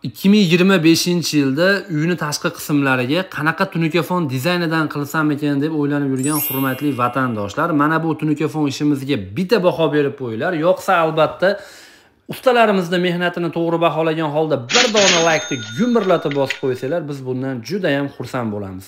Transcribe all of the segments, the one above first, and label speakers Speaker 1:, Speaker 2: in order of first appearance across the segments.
Speaker 1: 2025-yilda uyni tashqi qismlariga qanaqa tunuka-fon dizaynidan qilsam ekan deb o'ylanib yurgan hurmatli vatandoshlar, mana bu tunuka-fon ishimizga bitta baho berib qo'yinglar. Yo'qsa albatta ustalarimizni mehnatini to'g'ri baholagan holda bir dona laykni gumburlatib bosib qo'ysanglar, biz bundan juda ham xursand bo'lamiz.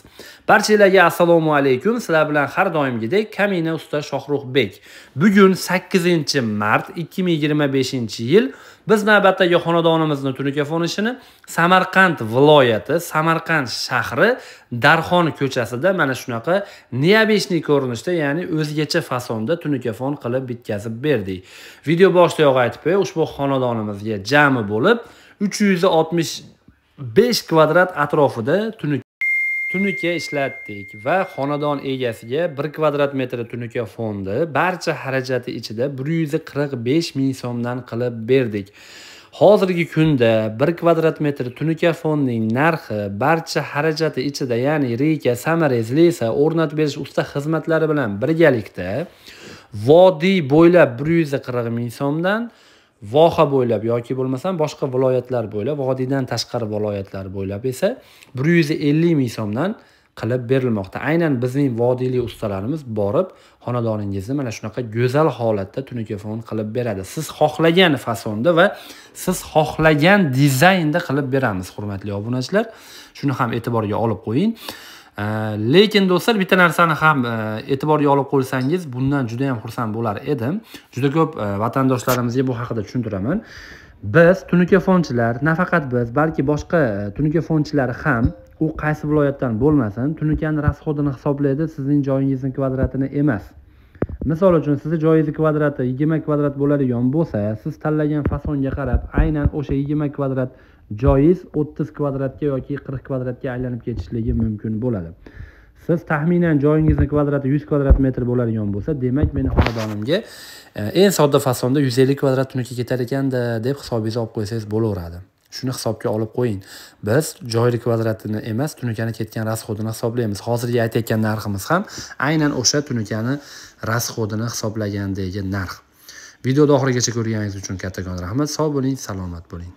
Speaker 1: Barchalarga assalomu alaykum. Sizlar bilan har doimgidek Kamina usta Shohruxbek. Bugun 8-mart 2025-yil biz navbatdagi xonadonimizni tunuka-fon ishini Samarqand viloyati, Samarqand shahri, Darxon ko'chasida mana shunaqa neobeshniy ko'rinishda, ya'ni o'zgacha fasonda tunuka-fon qilib bitkazib berdik. Video boshidayoq aytib qo'yay, ushbu xonadonimizga jami bo'lib 365 kvadrat atrofida tunuka ishlatdik va xonadon egasiga 1 kvadrat metr tunuka fondi barcha xarajati ichida 145 ming so'mdan qilib berdik. Hozirgi kunda 1 kvadrat metr tunuka fonning narxi barcha xarajati ichida, ya'ni reyka, samarez, lesa, o'rnatib berish usta xizmatlari bilan birgalikda vodiy bo'ylab 140 ming so'mdan, voha bo'ylab yoki bo'lmasam boshqa viloyatlar bo'ylab, vodiydan tashqari viloyatlar bo'ylab esa 150 ming so'mdan qilib berilmoqda. Aynan bizning vodiyli ustalarimiz borib xonadoningizni mana shunaqa go'zal holatda tunuka-fon qilib beradi. Siz xohlagan fasonda va siz xohlagan dizaynda qilib beramiz, hurmatli obunachilar. Shuni ham e'tiborga olib qo'ying. Lekin do'stlar, bitta narsani ham e'tiborga olib qo'ysangiz, bundan juda ham xursand bo'lar edim. Juda ko'p vatandoshlarimizga bu haqida tushuntiraman. Biz tunuka-fonchilar, nafaqat biz, balki boshqa tunuka-fonchilar ham, u qaysi viloyatdan bo'lmasin, tunukani rasxodini hisoblaydi, sizning joyingizning kvadratini emas. Misol uchun, sizning joyingiz kvadrati 20 kvadrat bo'ladigan bo'lsa, siz tanlagan fasonga qarab, aynan o'sha 20 kvadrat joyingiz 30 kvadratga yoki 40 kvadratga aylanib ketishligi mumkin bo'ladi. Siz taxminan joyingizning kvadrati 100 kvadrat metr bo'ladigan bo'lsa, demak meni xonadonimga eng sodda fasonda 150 kvadrat tunuka ketar ekanda deb hisobingizni olib qo'ysangiz bo'laveradi. Shuni hisobga olib qo'ying. Biz joyli kvadratini emas, tunukani ketgan rasxodini hisoblaymiz. Hozirgi aytayotgan narximiz ham aynan o'sha tunukani rasxodini hisoblagandagi narx. Videoni oxirigacha ko'rganingiz uchun kattakon rahmat. Sog' bo'ling, salomat bo'ling.